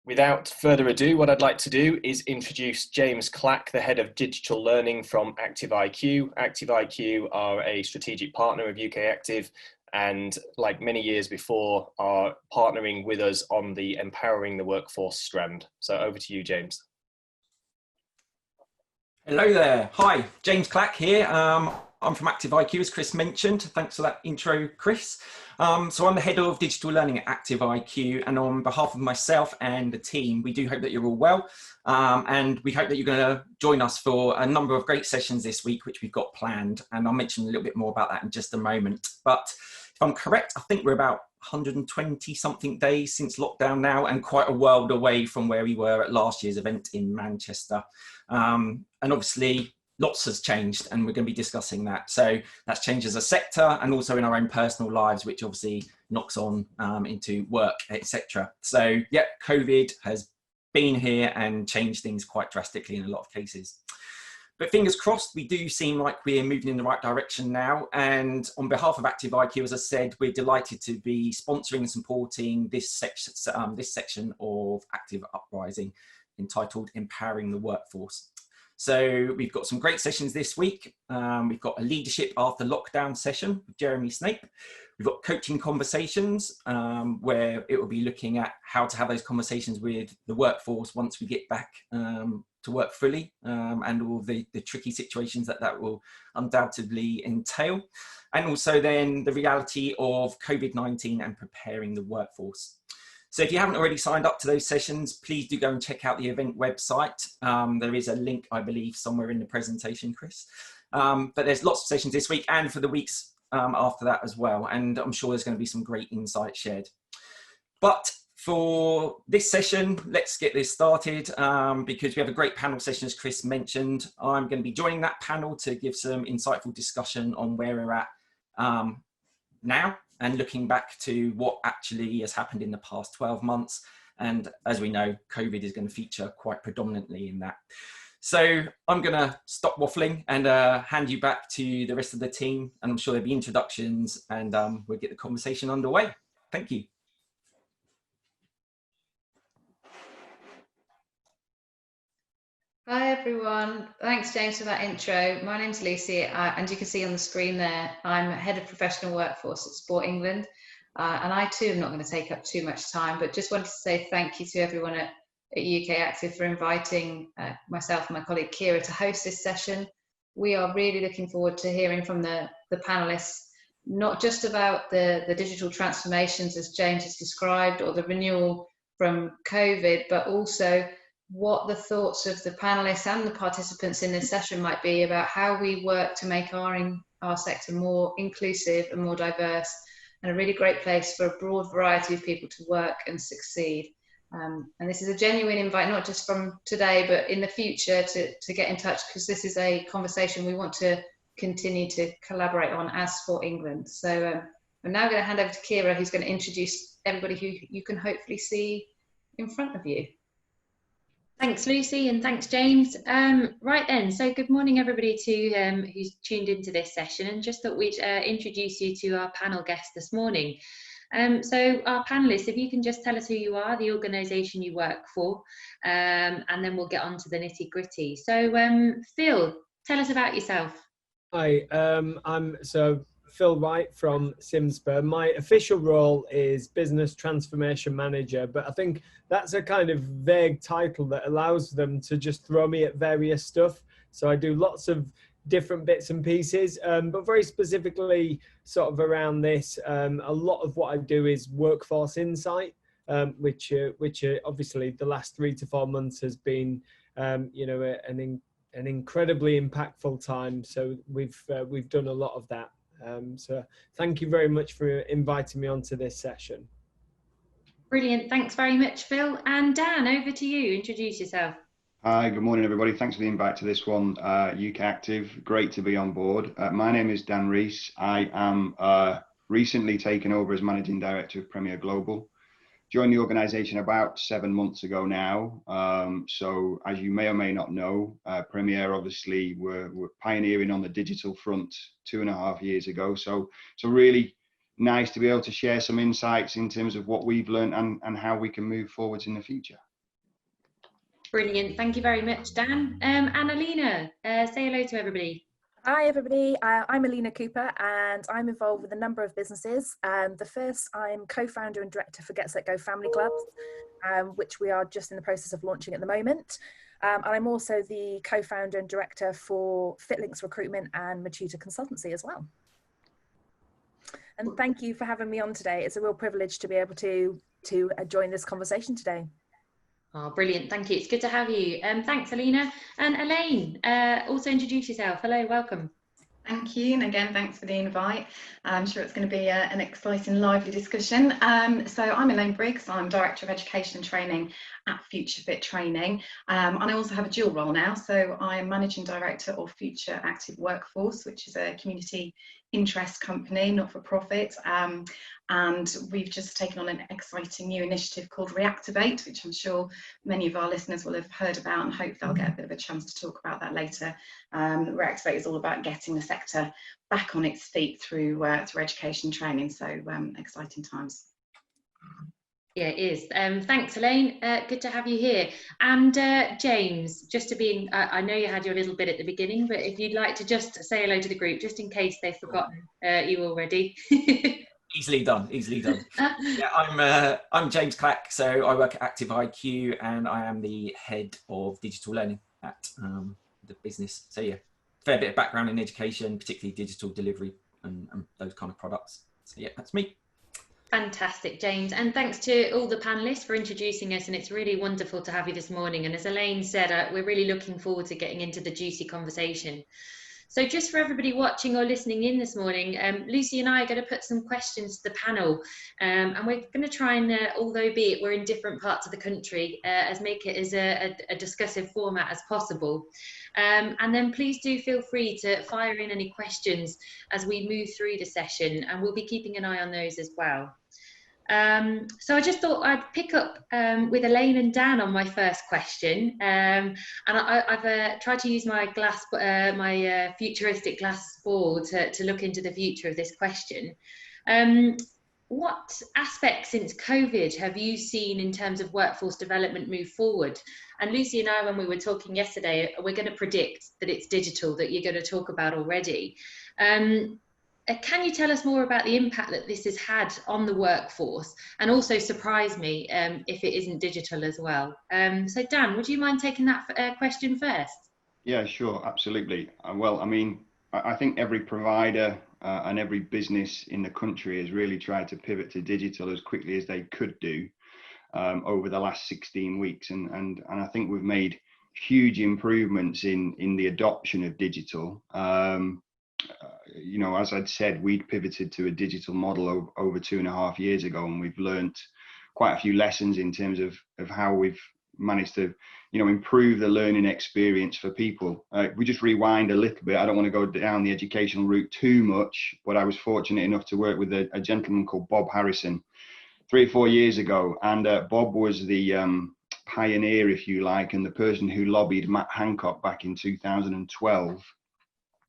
Without further ado, what I'd like to do is introduce James Clack, the Head of Digital Learning from ActiveIQ. ActiveIQ are a strategic partner of UK Active and, like many years before, are partnering with us on the Empowering the Workforce strand. So over to you, James. Hello there. Hi, James Clack here. I'm from ActiveIQ, as Chris mentioned. Thanks for that intro, Chris. So I'm the Head of Digital Learning at ActiveIQ, and on behalf of myself and the team, we do hope that you're all well, and we hope that you're going to join us for a number of great sessions this week, which we've got planned, and I'll mention a little bit more about that in just a moment. But if I'm correct, I think we're about 120 something days since lockdown now, and quite a world away from where we were at last year's event in Manchester. And obviously lots has changed, and we're going to be discussing that. So that's changed as a sector and also in our own personal lives, which obviously knocks on into work, etc. So yeah, COVID has been here and changed things quite drastically in a lot of cases. But fingers crossed, we do seem like we're moving in the right direction now. And on behalf of ActiveIQ, as I said, we're delighted to be sponsoring and supporting this section of Active Uprising, entitled Empowering the Workforce. So we've got some great sessions this week. We've got a leadership after lockdown session with Jeremy Snape. We've got coaching conversations where it will be looking at how to have those conversations with the workforce once we get back to work fully, and all the tricky situations that will undoubtedly entail. And also then the reality of COVID-19 and preparing the workforce. So if you haven't already signed up to those sessions, please do go and check out the event website. There is a link, I believe, somewhere in the presentation, Chris. But there's lots of sessions this week and for the weeks after that as well. And I'm sure there's going to be some great insights shared. But for this session, let's get this started because we have a great panel session, as Chris mentioned. I'm going to be joining that panel to give some insightful discussion on where we're at now, and looking back to what actually has happened in the past 12 months. And as we know, COVID is going to feature quite predominantly in that. So I'm going to stop waffling and hand you back to the rest of the team. And I'm sure there'll be introductions, and we'll get the conversation underway. Thank you. Hi everyone, thanks James for that intro. My name's Lucy, and you can see on the screen there, I'm Head of Professional Workforce at Sport England, and I too am not going to take up too much time, but just wanted to say thank you to everyone at UK Active for inviting myself and my colleague Kira to host this session. We are really looking forward to hearing from the panellists, not just about the digital transformations as James has described, or the renewal from COVID, but also what the thoughts of the panelists and the participants in this session might be about how we work to make our sector more inclusive and more diverse, and a really great place for a broad variety of people to work and succeed. And this is a genuine invite, not just from today, but in the future to get in touch, because this is a conversation we want to continue to collaborate on as Sport England. So I'm now going to hand over to Kira, who's going to introduce everybody who you can hopefully see in front of you. Thanks, Lucy, and thanks, James. Right then, so good morning, everybody who's tuned into this session, and just thought we'd introduce you to our panel guest this morning. So our panellists, if you can just tell us who you are, the organisation you work for, and then we'll get on to the nitty-gritty. So Phil, tell us about yourself. Hi, I'm Phil White from Simsper. My official role is Business Transformation Manager, but I think that's a kind of vague title that allows them to just throw me at various stuff. So I do lots of different bits and pieces, but very specifically sort of around this, a lot of what I do is workforce insight, which obviously the last 3 to 4 months has been, you know, an incredibly impactful time. So we've done a lot of that. So thank you very much for inviting me onto this session. Brilliant, thanks very much, Phil. And Dan, over to you, introduce yourself. Hi, good morning everybody. Thanks for the invite to this one. UK Active, great to be on board. My name is Dan Rees. I am recently taken over as Managing Director of Premier Global. Joined the organisation about 7 months ago now. So as you may or may not know, Premier obviously were pioneering on the digital front 2.5 years ago. So really nice to be able to share some insights in terms of what we've learned and how we can move forwards in the future. Brilliant. Thank you very much, Dan. And Alina, say hello to everybody. Hi everybody, I'm Alina Cooper and I'm involved with a number of businesses. The first, I'm co-founder and director for Get Set Go Family Clubs, which we are just in the process of launching at the moment. And I'm also the co-founder and director for FitLinks Recruitment and Matuta Consultancy as well. And thank you for having me on today. It's a real privilege to be able to join this conversation today. Oh, brilliant. Thank you. It's good to have you. Thanks, Alina. And Elaine, also introduce yourself. Hello, welcome. Thank you, and again, thanks for the invite. I'm sure it's going to be an exciting, lively discussion. So I'm Elaine Briggs. I'm Director of Education and Training at Future Fit Training, and I also have a dual role now. So I'm Managing Director of Future Active Workforce, which is a community interest company, not for profit, and we've just taken on an exciting new initiative called Reactivate, which I'm sure many of our listeners will have heard about, and hope they'll get a bit of a chance to talk about that later. Reactivate is all about getting the sector back on its feet through education training, so exciting times. Yeah, it is. Thanks, Elaine. Good to have you here. And James, just to be, I know you had your little bit at the beginning, but if you'd like to just say hello to the group, just in case they've forgotten you already. Easily done, easily done. Yeah, I'm James Clack, so I work at Active IQ and I am the head of digital learning at the business. So yeah, fair bit of background in education, particularly digital delivery and those kind of products. So yeah, that's me. Fantastic, James, and thanks to all the panelists for introducing us, and it's really wonderful to have you this morning. And as Elaine said, we're really looking forward to getting into the juicy conversation. So just for everybody watching or listening in this morning, Lucy and I are going to put some questions to the panel, and we're going to try and, although be it we're in different parts of the country, make it as a discussive format as possible. And then please do feel free to fire in any questions as we move through the session, and we'll be keeping an eye on those as well. So I just thought I'd pick up with Elaine and Dan on my first question, and I've tried to use my futuristic glass ball to look into the future of this question. What aspects since COVID have you seen in terms of workforce development move forward? And Lucy and I, when we were talking yesterday, we're going to predict that it's digital that you're going to talk about already. Can you tell us more about the impact that this has had on the workforce, and also surprise me if it isn't digital as well? So Dan, would you mind taking that question first? Yeah, sure, absolutely. Well, I mean, I think every provider and every business in the country has really tried to pivot to digital as quickly as they could do over the last 16 weeks. And I think we've made huge improvements in the adoption of digital. You know, as I'd said, we'd pivoted to a digital model over 2.5 years ago, and we've learnt quite a few lessons in terms of how we've managed to, you know, improve the learning experience for people. We just rewind a little bit. I don't want to go down the educational route too much, but I was fortunate enough to work with a gentleman called Bob Harrison 3 or 4 years ago, and Bob was the pioneer, if you like, and the person who lobbied Matt Hancock back in 2012,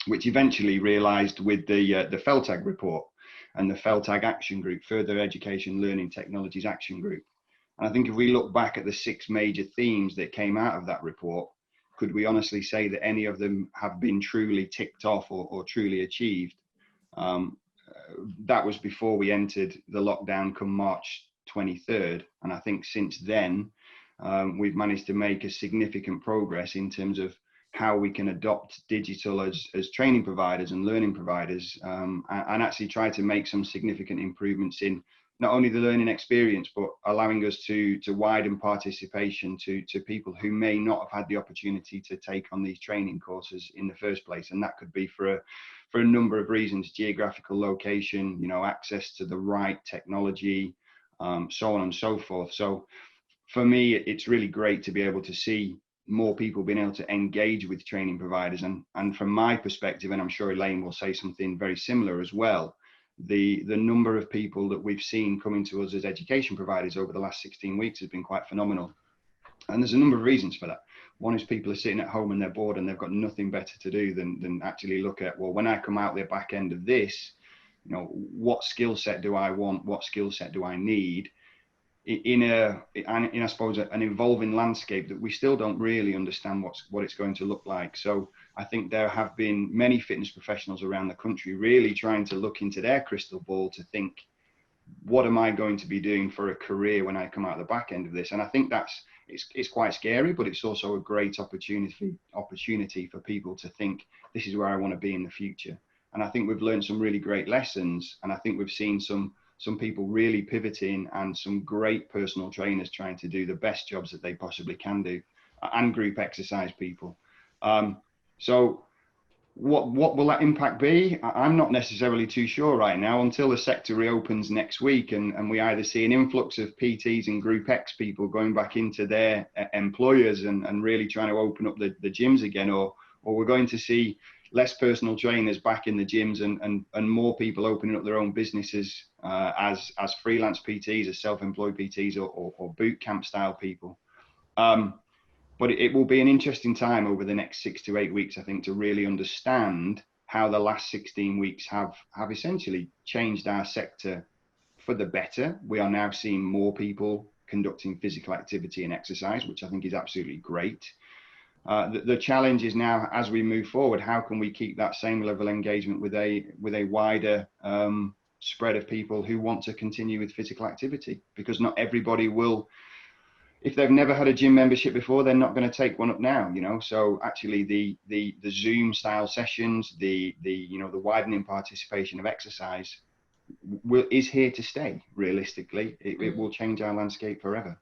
which eventually realised with the FELTAG report and the FELTAG Action Group, Further Education Learning Technologies Action Group. And I think if we look back at the 6 major themes that came out of that report, could we honestly say that any of them have been truly ticked off or truly achieved? That was before we entered the lockdown come March 23rd. And I think since then, we've managed to make a significant progress in terms of how we can adopt digital as training providers and learning providers, and actually try to make some significant improvements in not only the learning experience, but allowing us to widen participation to people who may not have had the opportunity to take on these training courses in the first place. And that could be for a number of reasons: geographical location, you know, access to the right technology, so on and so forth. So for me, it's really great to be able to see more people being able to engage with training providers. And from my perspective, and I'm sure Elaine will say something very similar as well, the number of people that we've seen coming to us as education providers over the last 16 weeks has been quite phenomenal. And there's a number of reasons for that. One is people are sitting at home and they're bored and they've got nothing better to do than actually look at, well, when I come out the back end of this, you know, what skill set do I want? What skill set do I need? in I suppose an evolving landscape that we still don't really understand what it's going to look like. So I think there have been many fitness professionals around the country really trying to look into their crystal ball to think, what am I going to be doing for a career when I come out the back end of this? And I think it's quite scary, but it's also a great opportunity for people to think, this is where I want to be in the future. And I think we've learned some really great lessons, and I think we've seen some people really pivoting, and some great personal trainers trying to do the best jobs that they possibly can do, and group exercise people. So what will that impact be? I'm not necessarily too sure right now, until the sector reopens next week and we either see an influx of PTs and Group X people going back into their employers and really trying to open up the gyms again, or we're going to see less personal trainers back in the gyms and more people opening up their own businesses as freelance PTs, as self-employed PTs, or boot camp style people. But it will be an interesting time over the next 6 to 8 weeks, I think, to really understand how the last 16 weeks have essentially changed our sector for the better. We are now seeing more people conducting physical activity and exercise, which I think is absolutely great. The challenge is now, as we move forward, how can we keep that same level of engagement with a wider spread of people who want to continue with physical activity? Because not everybody will. If they've never had a gym membership before, they're not going to take one up now, you know. So actually the Zoom style sessions, the widening participation of exercise is here to stay. Realistically, it will change our landscape forever.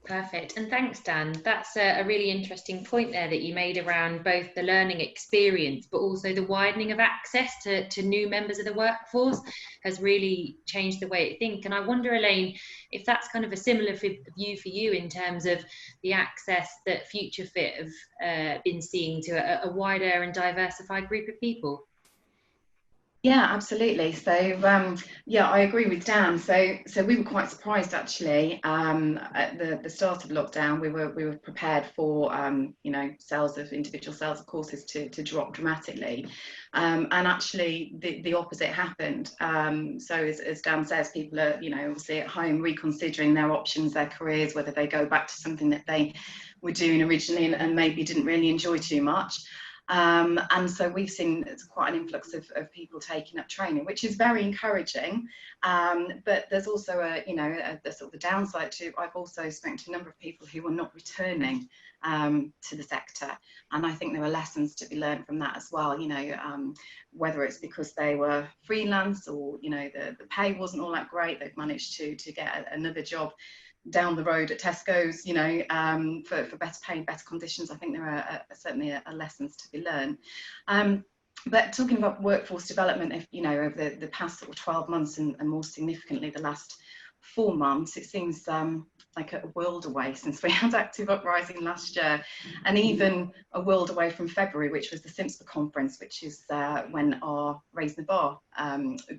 Perfect. And thanks, Dan. That's a really interesting point there that you made around both the learning experience, but also the widening of access to new members of the workforce has really changed the way I think. And I wonder, Elaine, if that's kind of a similar view for you in terms of the access that Future Fit have been seeing to a wider and diversified group of people. Yeah, absolutely. So yeah, I agree with Dan. So we were quite surprised actually at the start of lockdown. We were prepared for individual sales of courses to drop dramatically, and actually the opposite happened. So as Dan says, people are obviously at home reconsidering their options, their careers, whether they go back to something that they were doing originally and maybe didn't really enjoy too much. And so we've seen quite an influx of people taking up training, which is very encouraging. But there's also the sort of the downside to. I've also spoken to a number of people who are not returning to the sector, and I think there are lessons to be learned from that as well. Whether it's because they were freelance or the pay wasn't all that great, they've managed to get another job down the road at Tesco's, for better pay and better conditions. I think there are certainly lessons to be learned. But talking about workforce development, over the past sort of 12 months and more significantly the last 4 months, it seems like a world away since we had Active Uprising last year, and even a world away from February, which was the SIMSPA conference, which is when our Raising the Bar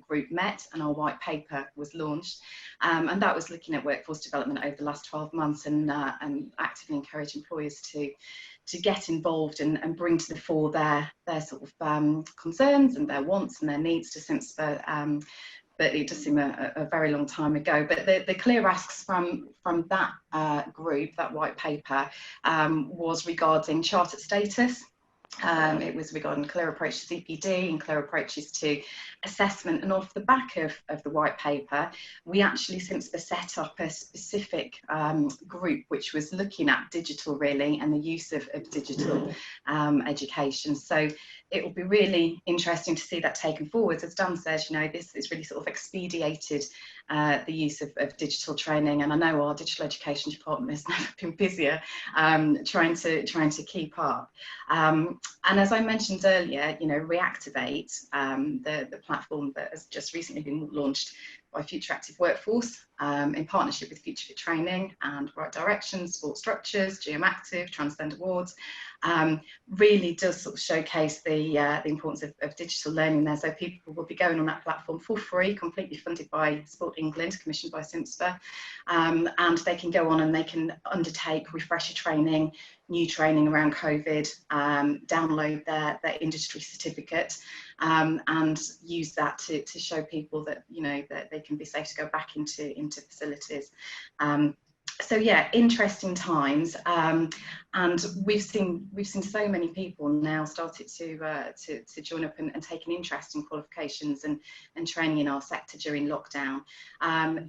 group met and our white paper was launched, and that was looking at workforce development over the last 12 months and actively encourage employers to get involved and bring to the fore their sort of concerns and their wants and their needs to SIMSPA. But it does seem a very long time ago. But the clear asks from that group, that white paper, was regarding chartered status. It was regarding clear approach to CPD and clear approaches to assessment. And off the back of the white paper, we actually SIMSPA set up a specific group which was looking at digital really and the use of digital education. So it will be really interesting to see that taken forward. As Dan says, this is really sort of expedited the use of digital training, and I know our digital education department has never been busier trying to keep up. And as I mentioned earlier, Reactivate, the platform that has just recently been launched by Future Active Workforce in partnership with Future Fit Training and Right Direction, Sport Structures, GM Active, Transcend Awards, really does sort of showcase the importance of digital learning there. So people will be going on that platform for free, completely funded by Sport England, commissioned by SIMSPA, and they can go on and they can undertake refresher training new training around COVID, download their industry certificate, and use that to show people that, you know, that they can be safe to go back into facilities. So yeah, interesting times, and we've seen so many people now started to join up and take an interest in qualifications and training in our sector during lockdown.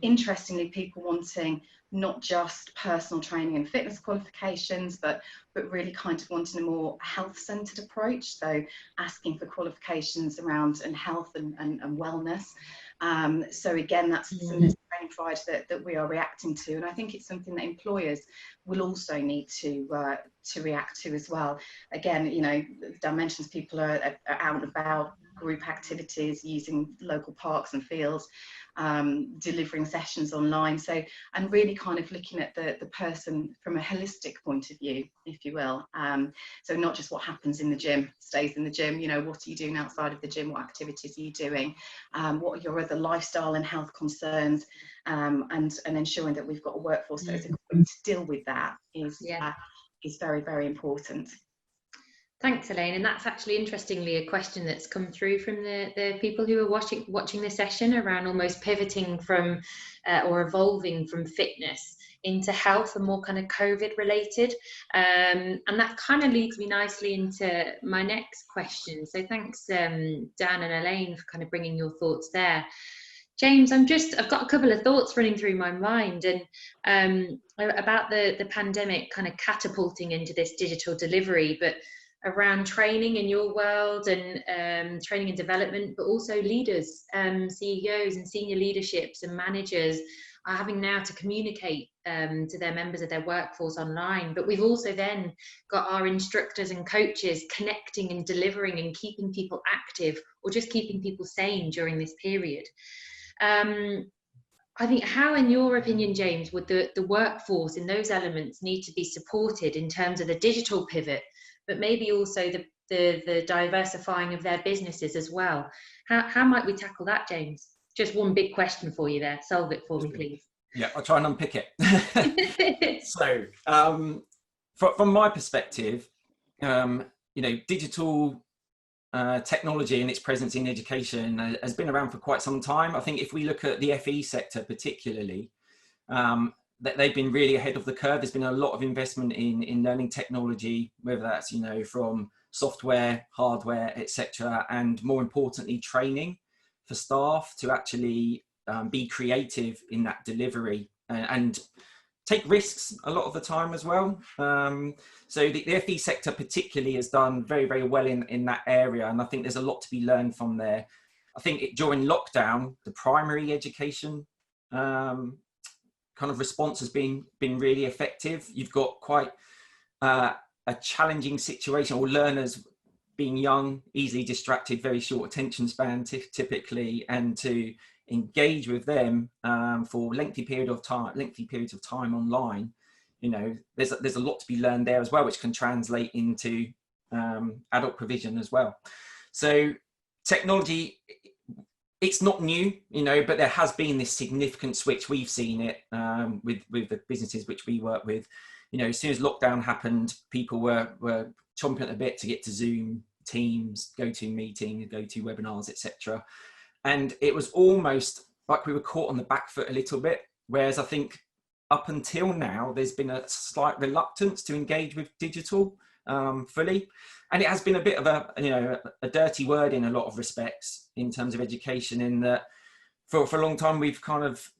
Interestingly, people wanting not just personal training and fitness qualifications, but really kind of wanting a more health-centered approach. So asking for qualifications around health and wellness. So again, that's some training providers that we are reacting to, and I think it's something that employers will also need to react to as well. Again, you know, dimensions, people are out and about, group activities, using local parks and fields, delivering sessions online. So, and really kind of looking at the person from a holistic point of view, if you will. So not just what happens in the gym stays in the gym. You know, what are you doing outside of the gym? What activities are you doing? What are your other lifestyle and health concerns? And ensuring that we've got a workforce that is equipped to deal with that is very, very important. Thanks, Elaine. And that's actually, interestingly, a question that's come through from the people who are watching the session around almost pivoting from or evolving from fitness into health and more kind of COVID related. And that kind of leads me nicely into my next question. So thanks, Dan and Elaine, for kind of bringing your thoughts there. James, I've got a couple of thoughts running through my mind, and about the pandemic kind of catapulting into this digital delivery, but around training in your world and training and development, but also leaders, CEOs and senior leaderships and managers are having now to communicate to their members of their workforce online. But we've also then got our instructors and coaches connecting and delivering and keeping people active, or just keeping people sane during this period. I think, how, in your opinion, James, would the workforce in those elements need to be supported in terms of the digital pivot, but maybe also the diversifying of their businesses as well? How might we tackle that, James? Just one big question for you there. Solve it for me, please. Yeah, I'll try and unpick it. So, from my perspective, you know, digital technology and its presence in education has been around for quite some time. I think if we look at the FE sector particularly, that they've been really ahead of the curve. There's been a lot of investment in learning technology, whether that's, you know, from software, hardware, etc., and more importantly, training for staff to actually be creative in that delivery and take risks a lot of the time as well. So the FE sector particularly has done very, very well in that area, and I think there's a lot to be learned from there. I think during lockdown, the primary education kind of response has been really effective. You've got quite a challenging situation, or learners being young, easily distracted, very short attention span typically, and to engage with them for lengthy periods of time online. You know, there's a lot to be learned there as well, which can translate into adult provision as well. So technology, it's not new, you know, but there has been this significant switch. We've seen it with the businesses which we work with. You know, as soon as lockdown happened, people were chomping at the bit to get to Zoom, Teams, GoToMeeting, GoToWebinars, etc. And it was almost like we were caught on the back foot a little bit. Whereas I think up until now, there's been a slight reluctance to engage with digital fully. And it has been a bit of a dirty word in a lot of respects in terms of education, in that for a long time, we've kind of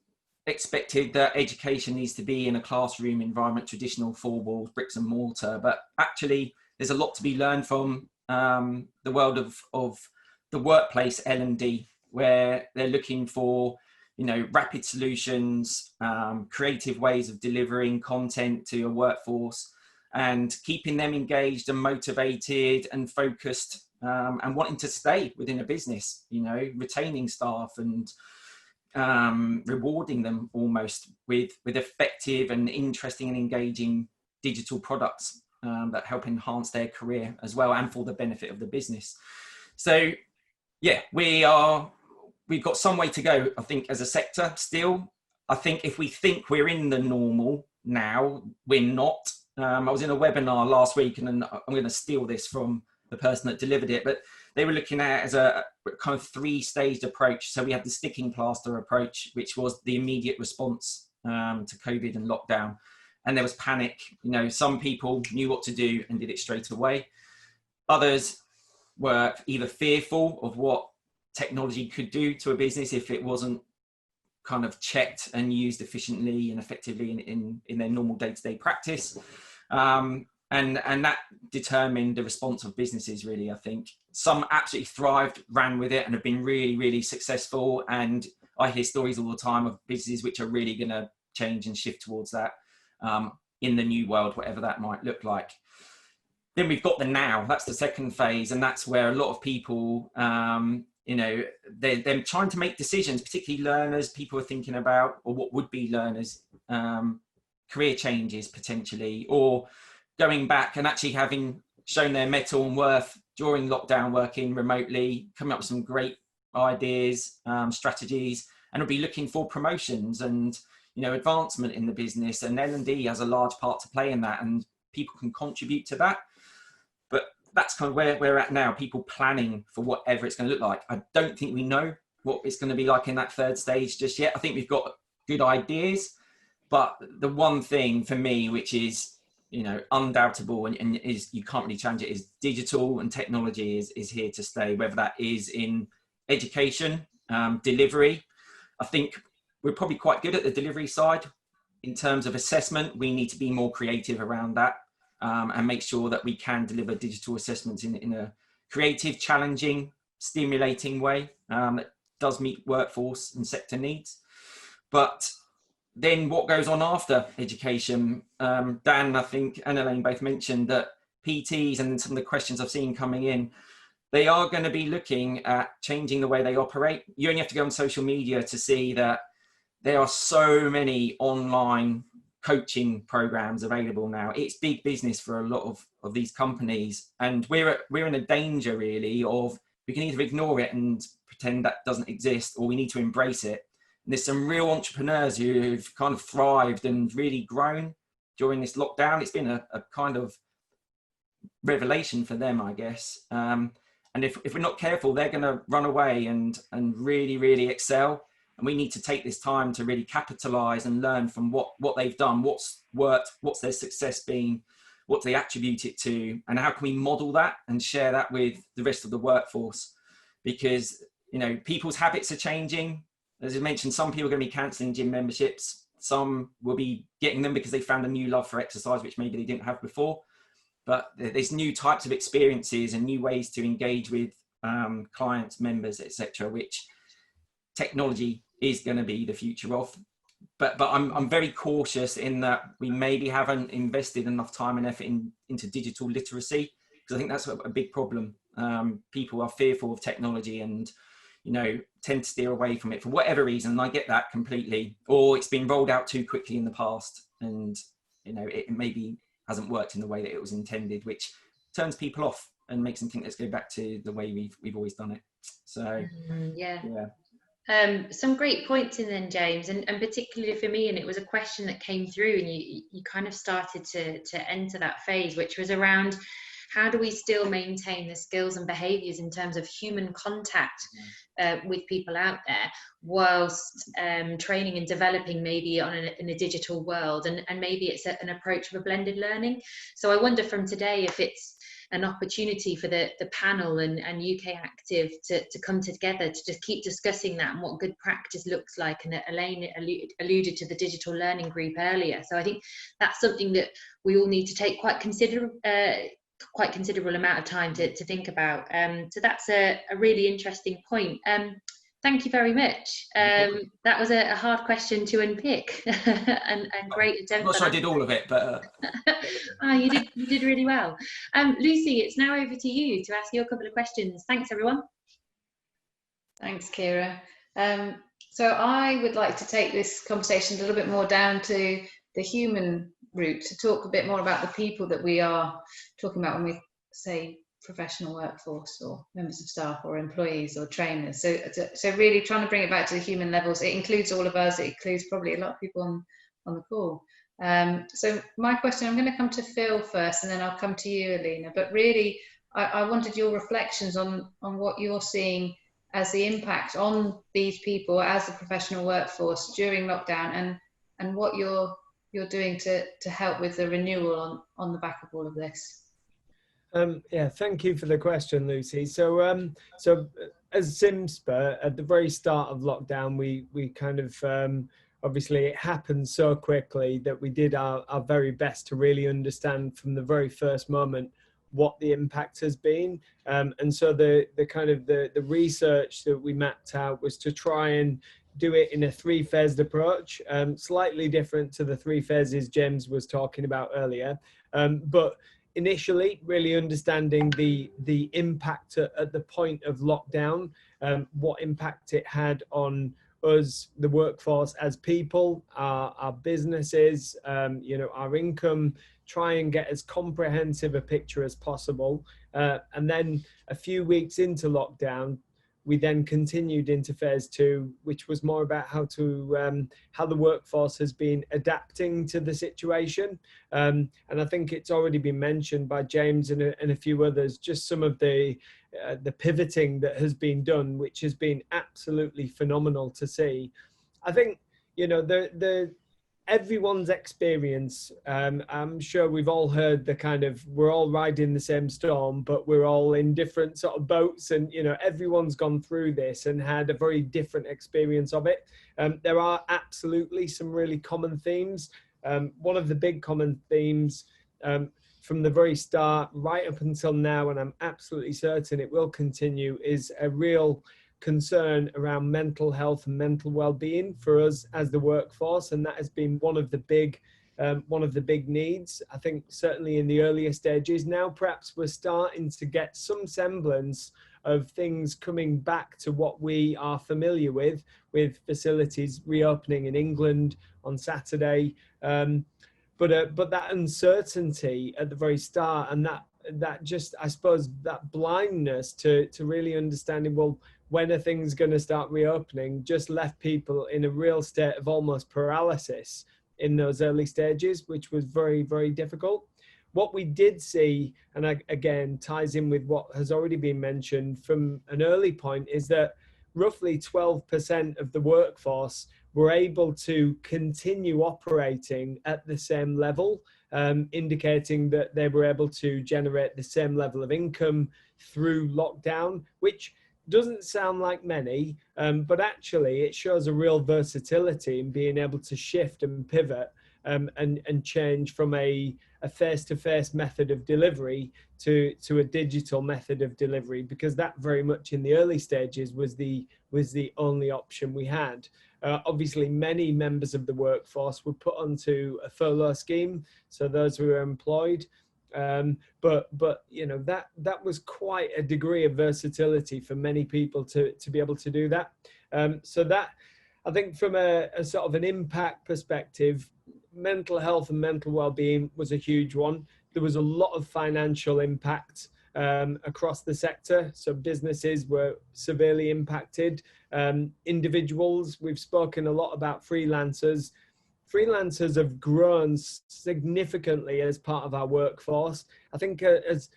expected that education needs to be in a classroom environment, traditional four walls, bricks and mortar. But actually, there's a lot to be learned from the world of the workplace L&D, where they're looking for, you know, rapid solutions, creative ways of delivering content to a workforce, and keeping them engaged and motivated and focused, and wanting to stay within a business, you know, retaining staff and rewarding them almost with effective and interesting and engaging digital products that help enhance their career as well, and for the benefit of the business. So yeah, we've got some way to go, I think, as a sector still. I think if we think we're in the normal now, we're not. I was in a webinar last week, and then I'm going to steal this from the person that delivered it, but they were looking at it as a kind of 3-staged approach. So we had the sticking plaster approach, which was the immediate response to COVID and lockdown. And there was panic. You know, some people knew what to do and did it straight away. Others were either fearful of what technology could do to a business if it wasn't kind of checked and used efficiently and effectively in their normal day-to-day practice. And that determined the response of businesses, really, I think. Some absolutely thrived, ran with it, and have been really, really successful. And I hear stories all the time of businesses which are really going to change and shift towards that in the new world, whatever that might look like. Then we've got the now. That's the second phase. And that's where a lot of people, you know, they're trying to make decisions, particularly learners. People are thinking about, or what would be learners, career changes potentially, or going back and actually having shown their mettle and worth during lockdown, working remotely, coming up with some great ideas, strategies, and will be looking for promotions and, you know, advancement in the business. And L&D has a large part to play in that, and people can contribute to that. But that's kind of where we're at now, people planning for whatever it's going to look like. I don't think we know what it's going to be like in that third stage just yet. I think we've got good ideas, but the one thing for me, which is, you know, undoubtable and is, you can't really change it, is digital and technology is here to stay, whether that is in education, delivery. I think we're probably quite good at the delivery side. In terms of assessment, we need to be more creative around that and make sure that we can deliver digital assessments in a creative, challenging, stimulating way that does meet workforce and sector needs. But then what goes on after education? Dan, I think, and Elaine both mentioned that PTs, and some of the questions I've seen coming in, they are going to be looking at changing the way they operate. You only have to go on social media to see that there are so many online coaching programs available now. It's big business for a lot of these companies, and we're in a danger really of, we can either ignore it and pretend that doesn't exist, or we need to embrace it. And there's some real entrepreneurs who've kind of thrived and really grown during this lockdown. It's been a kind of revelation for them, I guess. And if we're not careful, they're going to run away and really, really excel. And we need to take this time to really capitalize and learn from what they've done, what's worked, what's their success been, what do they attribute it to, and how can we model that and share that with the rest of the workforce? Because, you know, people's habits are changing. As I mentioned, some people are going to be cancelling gym memberships. Some will be getting them because they found a new love for exercise, which maybe they didn't have before. But there's new types of experiences and new ways to engage with clients, members, etc., which technology is going to be the future of. But I'm very cautious in that we maybe haven't invested enough time and effort into digital literacy, because I think that's a big problem. People are fearful of technology and, you know, tend to steer away from it for whatever reason. And I get that completely. Or it's been rolled out too quickly in the past, and, you know, it maybe hasn't worked in the way that it was intended, which turns people off and makes them think, let's go back to the way we've always done it. So yeah. Some great points in then, James, and particularly for me, and it was a question that came through, and you kind of started to enter that phase, which was around, how do we still maintain the skills and behaviours in terms of human contact with people out there, whilst training and developing maybe in a digital world, and maybe it's an approach of a blended learning. So I wonder from today if it's an opportunity for the panel and UK Active to come together to just keep discussing that and what good practice looks like. And Elaine alluded to the digital learning group earlier. So I think that's something that we all need to take quite considerable amount of time to think about. So that's a really interesting point. Thank you very much. That was a hard question to unpick and great attempt. I'm not sure I did all of it, but you did really well. Lucy, it's now over to you to ask you a couple of questions. Thanks, everyone. Thanks, Kira. So I would like to take this conversation a little bit more down to the human route, to talk a bit more about the people that we are talking about when we say professional workforce or members of staff or employees or trainers. So really trying to bring it back to the human levels. It includes all of us. It includes probably a lot of people on the call. So my question, I'm going to come to Phil first, and then I'll come to you, Alina. But really, I wanted your reflections on what you're seeing as the impact on these people as a professional workforce during lockdown, and what you're doing to help with the renewal on the back of all of this. Yeah, thank you for the question, Lucy. So, so as Simspur, at the very start of lockdown, we kind of obviously it happened so quickly that we did our very best to really understand from the very first moment what the impact has been. And so the kind of the research that we mapped out was to try and do it in a three-phased approach, slightly different to the three phases James was talking about earlier. But initially, really understanding the impact at the point of lockdown, what impact it had on us, the workforce as people, our businesses, you know, our income, try and get as comprehensive a picture as possible. And then a few weeks into lockdown, we then continued into phase two, which was more about how the workforce has been adapting to the situation. And I think it's already been mentioned by James and a few others, just some of the pivoting that has been done, which has been absolutely phenomenal to see. I think, you know, everyone's experience, I'm sure we've all heard the kind of, we're all riding the same storm, but we're all in different sort of boats, and, you know, everyone's gone through this and had a very different experience of it. There are absolutely some really common themes. One of the big common themes from the very start right up until now, and I'm absolutely certain it will continue, is a real concern around mental health and mental well-being for us as the workforce, and that has been one of the big needs. I think certainly in the earlier stages. Now perhaps we're starting to get some semblance of things coming back to what we are familiar with facilities reopening in England on Saturday, but that uncertainty at the very start, and that just, I suppose, that blindness to really understanding, well, when are things going to start reopening, just left people in a real state of almost paralysis in those early stages, which was very, very difficult. What we did see, and again ties in with what has already been mentioned from an early point, is that roughly 12% of the workforce were able to continue operating at the same level, indicating that they were able to generate the same level of income through lockdown, which doesn't sound like many, but actually it shows a real versatility in being able to shift and pivot and change from a face-to-face method of delivery to a digital method of delivery, because that very much in the early stages was the only option we had. Obviously, many members of the workforce were put onto a furlough scheme, so those who were employed. But you know, that was quite a degree of versatility for many people to be able to do that. So that, I think, from a sort of an impact perspective, mental health and mental well-being was a huge one. There was a lot of financial impact across the sector. So businesses were severely impacted. Individuals, we've spoken a lot about freelancers. Freelancers have grown significantly as part of our workforce. I think as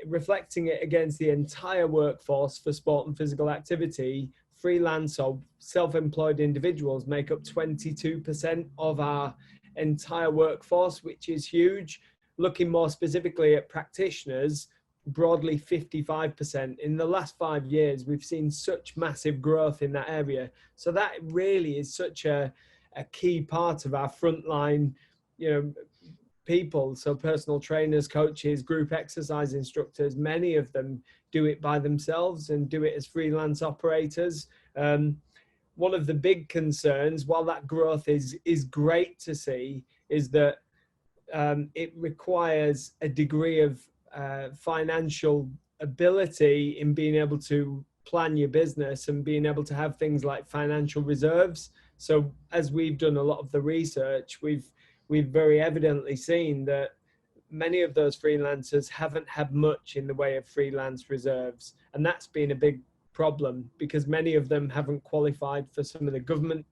reflecting it against the entire workforce for sport and physical activity, freelance or self-employed individuals make up 22% of our entire workforce, which is huge. Looking more specifically at practitioners, broadly 55%. In the last 5 years, we've seen such massive growth in that area. So that really is such a key part of our frontline, you know, people. So personal trainers, coaches, group exercise instructors, many of them do it by themselves and do it as freelance operators. One of the big concerns, while that growth is great to see, is that it requires a degree of financial ability in being able to plan your business and being able to have things like financial reserves. So as we've done a lot of the research, we've very evidently seen that many of those freelancers haven't had much in the way of freelance reserves. And that's been a big problem because many of them haven't qualified for some of the government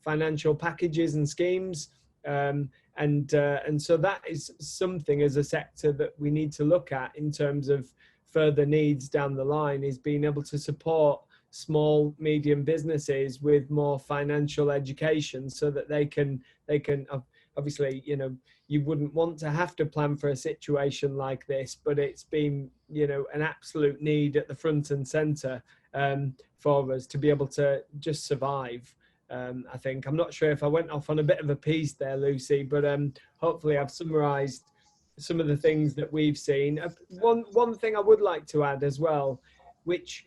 financial packages and schemes. And so that is something as a sector that we need to look at in terms of further needs down the line, is being able to support small, medium businesses with more financial education so that they can obviously, you know, you wouldn't want to have to plan for a situation like this, but it's been, you know, an absolute need at the front and center for us to be able to just survive. I think, I'm not sure if I went off on a bit of a piece there, Lucy, but hopefully I've summarized some of the things that we've seen. One thing I would like to add as well, which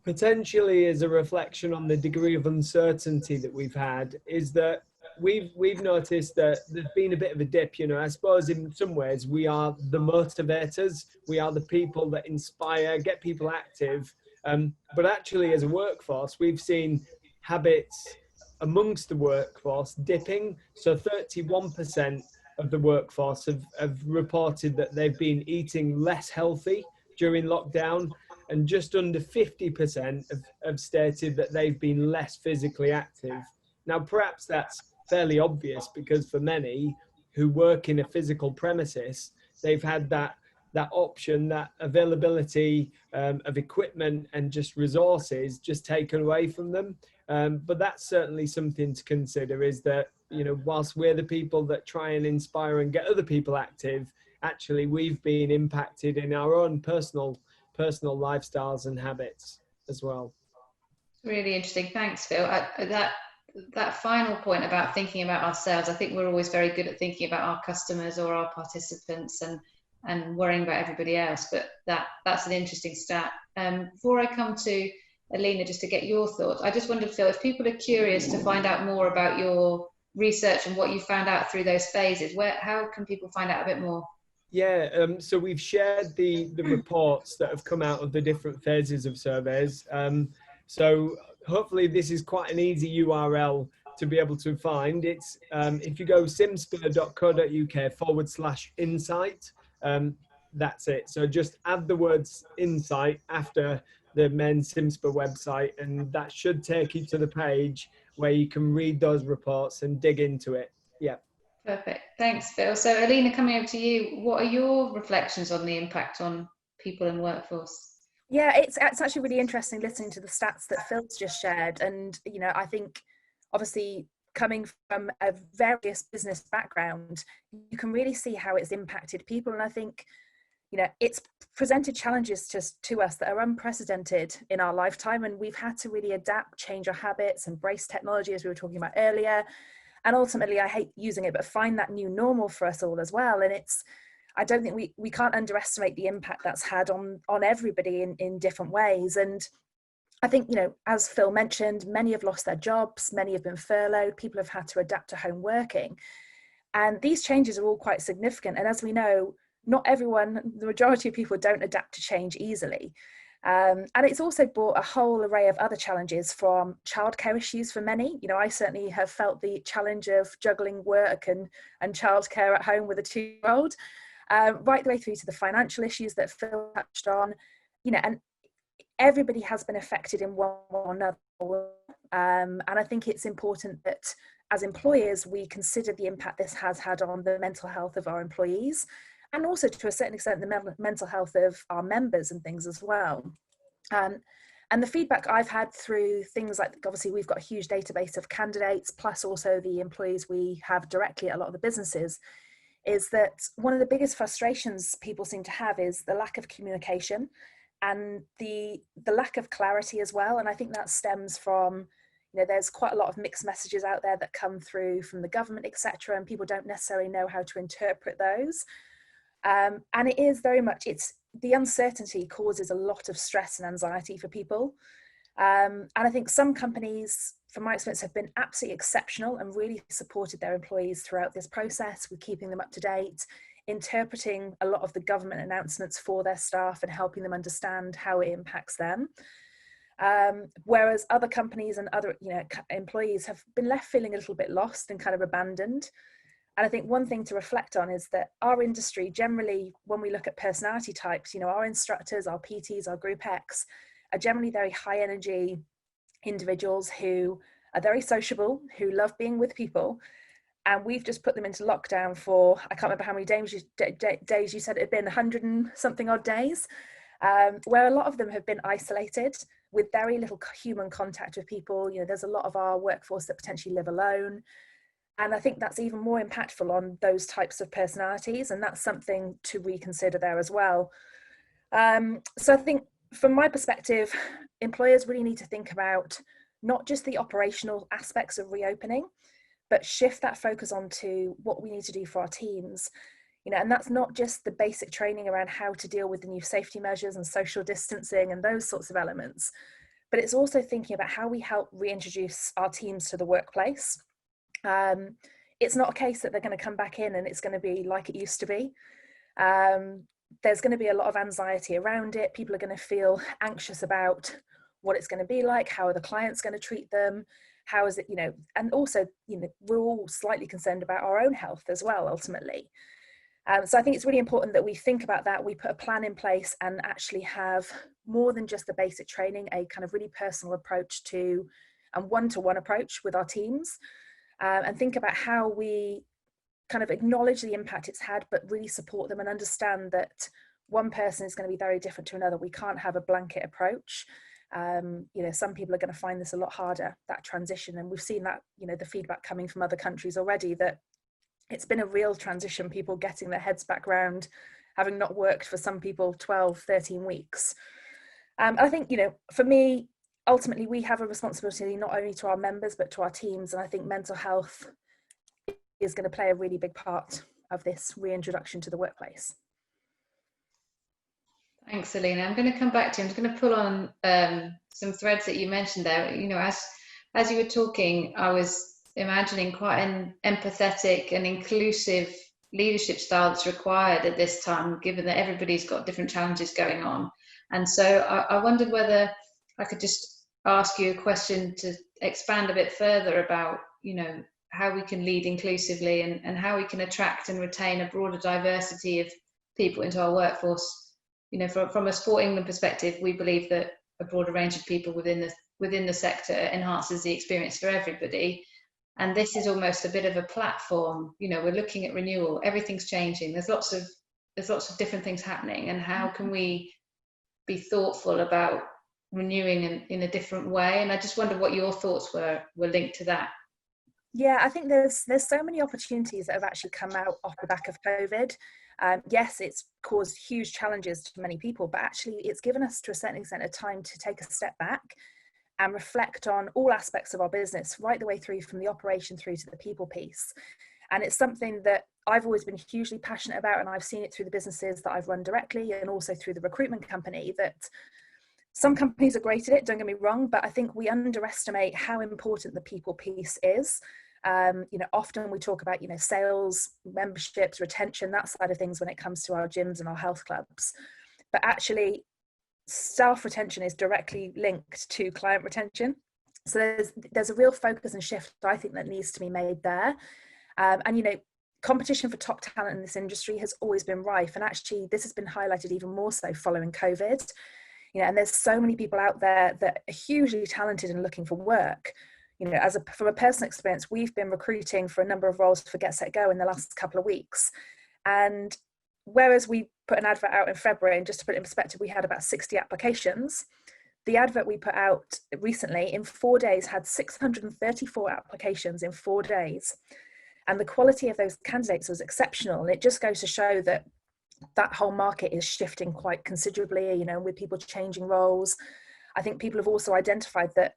potentially is a reflection on the degree of uncertainty that we've had, is that we've noticed that there's been a bit of a dip. You know, I suppose in some ways we are the motivators, we are the people that inspire, get people active, but actually as a workforce we've seen habits amongst the workforce dipping. So 31% of the workforce have reported that they've been eating less healthy during lockdown, and just under 50% have stated that they've been less physically active. Now, perhaps that's fairly obvious because for many who work in a physical premises, they've had that option, that availability of equipment and just resources just taken away from them. But that's certainly something to consider, is that, you know, whilst we're the people that try and inspire and get other people active, actually we've been impacted in our own personal lifestyles and habits as well. Really interesting. Thanks, Phil. That final point about thinking about ourselves, I think we're always very good at thinking about our customers or our participants and worrying about everybody else, but that's an interesting stat. Before I come to Alina, just to get your thoughts, I just wondered, Phil, if people are curious to find out more about your research and what you found out through those phases, how can people find out a bit more? Yeah, so we've shared the reports that have come out of the different phases of surveys. So hopefully this is quite an easy URL to be able to find. It's if you go simspur.co.uk/insight, that's it. So just add the words insight after the main Simspur website, and that should take you to the page where you can read those reports and dig into it. Yeah. Perfect. Thanks, Phil. So Alina, coming over to you, what are your reflections on the impact on people in workforce? Yeah, it's actually really interesting listening to the stats that Phil's just shared. And, you know, I think obviously coming from a various business background, you can really see how it's impacted people. And I think, you know, it's presented challenges to us that are unprecedented in our lifetime. And we've had to really adapt, change our habits, embrace technology, as we were talking about earlier. And ultimately, I hate using it, but find that new normal for us all as well. And I don't think we can't underestimate the impact that's had on everybody in different ways. And I think, you know, as Phil mentioned, many have lost their jobs, many have been furloughed, people have had to adapt to home working. And these changes are all quite significant. And as we know, not everyone, the majority of people don't adapt to change easily. And it's also brought a whole array of other challenges, from childcare issues for many. You know, I certainly have felt the challenge of juggling work and childcare at home with a 2-year-old, right the way through to the financial issues that Phil touched on. You know, and everybody has been affected in one or another. And I think it's important that as employers, we consider the impact this has had on the mental health of our employees, and also to a certain extent the mental health of our members and things as well. And the feedback I've had through things like, obviously we've got a huge database of candidates, plus also the employees we have directly at a lot of the businesses, is that one of the biggest frustrations people seem to have is the lack of communication and the lack of clarity as well. And I think that stems from, you know, there's quite a lot of mixed messages out there that come through from the government, etc., and people don't necessarily know how to interpret those. And it is very much, the uncertainty causes a lot of stress and anxiety for people. And I think some companies, from my experience, have been absolutely exceptional and really supported their employees throughout this process with keeping them up to date, interpreting a lot of the government announcements for their staff and helping them understand how it impacts them. Whereas other companies and other, you know, employees have been left feeling a little bit lost and kind of abandoned. And I think one thing to reflect on is that our industry generally, when we look at personality types, you know, our instructors, our PTs, our Group X are generally very high energy individuals who are very sociable, who love being with people. And we've just put them into lockdown for, I can't remember how many days you said it had been, 100 and something odd days, where a lot of them have been isolated with very little human contact with people. You know, there's a lot of our workforce that potentially live alone. And I think that's even more impactful on those types of personalities. And that's something to reconsider there as well. So I think from my perspective, employers really need to think about not just the operational aspects of reopening, but shift that focus onto what we need to do for our teams. You know, and that's not just the basic training around how to deal with the new safety measures and social distancing and those sorts of elements, but it's also thinking about how we help reintroduce our teams to the workplace. It's not a case that they're going to come back in and it's going to be like it used to be. There's going to be a lot of anxiety around it. People are going to feel anxious about what it's going to be like, how are the clients going to treat them, how is it, you know, and also, you know, we're all slightly concerned about our own health as well, ultimately. So I think it's really important that we think about that, we put a plan in place and actually have more than just the basic training, a kind of really personal approach to, and one-to-one approach with our teams, and think about how we kind of acknowledge the impact it's had, but really support them and understand that one person is going to be very different to another. We can't have a blanket approach. You know, some people are going to find this a lot harder, that transition, and we've seen that, you know, the feedback coming from other countries already, that it's been a real transition, people getting their heads back round, having not worked for some people 12, 13 weeks. I think, you know, for me, ultimately we have a responsibility not only to our members but to our teams, and I think mental health is going to play a really big part of this reintroduction to the workplace. Thanks, Alina. I'm going to come back to you. I'm just going to pull on some threads that you mentioned there. You know, as you were talking, I was imagining quite an empathetic and inclusive leadership style that's required at this time, given that everybody's got different challenges going on. And so I wondered whether I could just ask you a question to expand a bit further about, you know, how we can lead inclusively and how we can attract and retain a broader diversity of people into our workforce. You know, from a Sport England perspective, we believe that a broader range of people within the sector enhances the experience for everybody. And this is almost a bit of a platform. You know, we're looking at renewal. Everything's changing. There's lots of different things happening. And how can we be thoughtful about renewing in a different way? And I just wonder what your thoughts were linked to that. Yeah, I think there's so many opportunities that have actually come out off the back of COVID. Yes, it's caused huge challenges to many people, but actually it's given us to a certain extent a time to take a step back and reflect on all aspects of our business, right the way through from the operation through to the people piece. And it's something that I've always been hugely passionate about, and I've seen it through the businesses that I've run directly and also through the recruitment company, that some companies are great at it, don't get me wrong, but I think we underestimate how important the people piece is. You know, often we talk about, you know, sales, memberships, retention, that side of things when it comes to our gyms and our health clubs. But actually, staff retention is directly linked to client retention. So there's a real focus and shift, I think, that needs to be made there. And, you know, competition for top talent in this industry has always been rife. And actually, this has been highlighted even more so following COVID. You know, and there's so many people out there that are hugely talented and looking for work. You know, from a personal experience, we've been recruiting for a number of roles for Get Set Go in the last couple of weeks. And whereas we put an advert out in February, and just to put it in perspective, we had about 60 applications. The advert we put out recently in 4 days had 634 applications in 4 days. And the quality of those candidates was exceptional. And it just goes to show that that whole market is shifting quite considerably, you know, with people changing roles. I think people have also identified that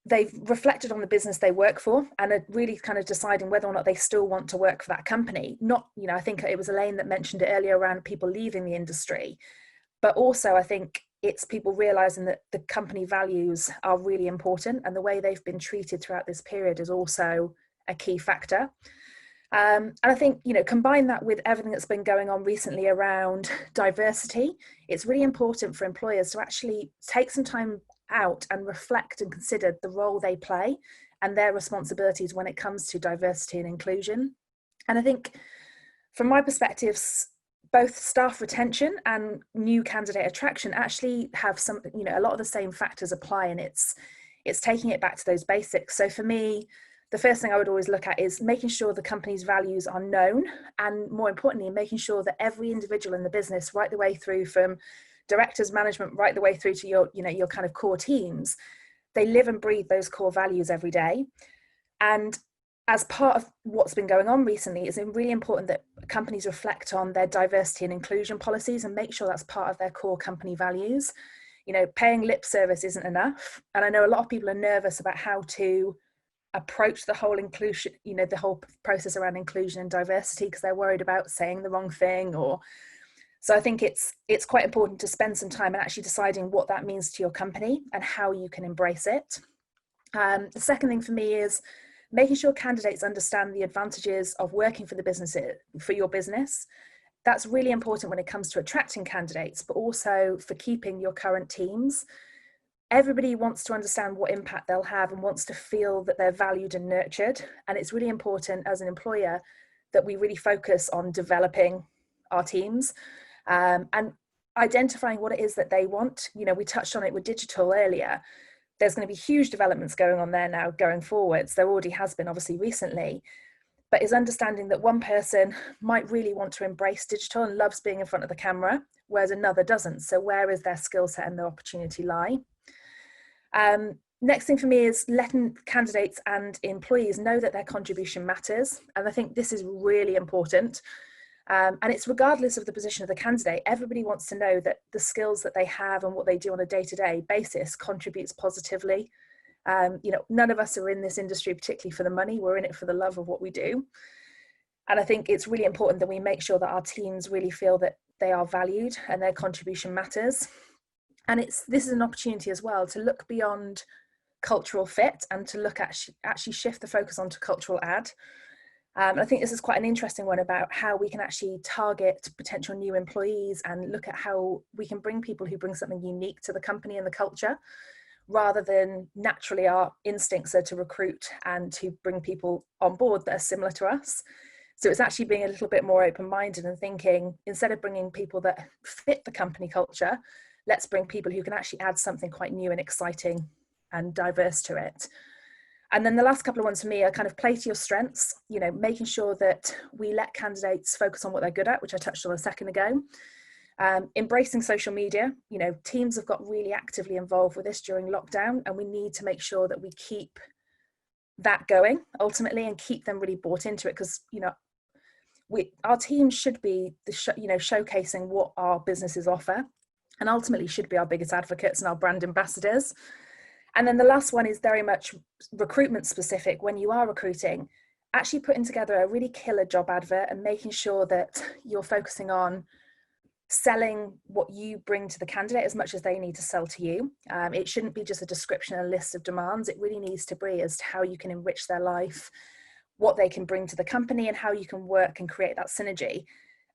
they've reflected on the business they work for and are really kind of deciding whether or not they still want to work for that company. Not, you know, I think it was Elaine that mentioned it earlier around people leaving the industry, but also I think it's people realizing that the company values are really important, and the way they've been treated throughout this period is also a key factor. And I think, you know, combine that with everything that's been going on recently around diversity, it's really important for employers to actually take some time out and reflect and consider the role they play and their responsibilities when it comes to diversity and inclusion. And I think from my perspectives, both staff retention and new candidate attraction actually have some, you know, a lot of the same factors apply, and it's taking it back to those basics. So for me, the first thing I would always look at is making sure the company's values are known, and more importantly, making sure that every individual in the business, right the way through from directors, management, right the way through to your, your kind of core teams, they live and breathe those core values every day. And as part of what's been going on recently, it's really important that companies reflect on their diversity and inclusion policies and make sure that's part of their core company values. Paying lip service isn't enough. And I know a lot of people are nervous about how to approach the whole inclusion, the whole process around inclusion and diversity, because they're worried about saying the wrong thing. So I think it's quite important to spend some time and actually deciding what that means to your company and how you can embrace it. The second thing for me is making sure candidates understand the advantages of working for your business. That's really important when it comes to attracting candidates, but also for keeping your current teams. Everybody wants to understand what impact they'll have and wants to feel that they're valued and nurtured. And it's really important as an employer that we really focus on developing our teams and identifying what it is that they want. We touched on it with digital earlier. There's going to be huge developments going on there now going forwards. There already has been, obviously, recently. But is understanding that one person might really want to embrace digital and loves being in front of the camera, whereas another doesn't. So where is their skill set and their opportunity lie? Next thing for me is letting candidates and employees know that their contribution matters. And I think this is really important. And it's regardless of the position of the candidate. Everybody wants to know that the skills that they have and what they do on a day-to-day basis contributes positively. None of us are in this industry particularly for the money. We're in it for the love of what we do. And I think it's really important that we make sure that our teams really feel that they are valued and their contribution matters. And this is an opportunity as well to look beyond cultural fit and to look at actually shift the focus onto cultural add. I think this is quite an interesting one about how we can actually target potential new employees and look at how we can bring people who bring something unique to the company and the culture, rather than naturally our instincts are to recruit and to bring people on board that are similar to us. So it's actually being a little bit more open-minded and thinking, instead of bringing people that fit the company culture, let's bring people who can actually add something quite new and exciting and diverse to it. And then the last couple of ones for me are kind of play to your strengths, making sure that we let candidates focus on what they're good at, which I touched on a second ago. Embracing social media, teams have got really actively involved with this during lockdown, and we need to make sure that we keep that going ultimately and keep them really bought into it, because, our teams should be, showcasing what our businesses offer, and ultimately should be our biggest advocates and our brand ambassadors. And then the last one is very much recruitment specific. When you are recruiting, actually putting together a really killer job advert and making sure that you're focusing on selling what you bring to the candidate as much as they need to sell to you. It shouldn't be just a description and a list of demands. It really needs to be as to how you can enrich their life, what they can bring to the company, and how you can work and create that synergy.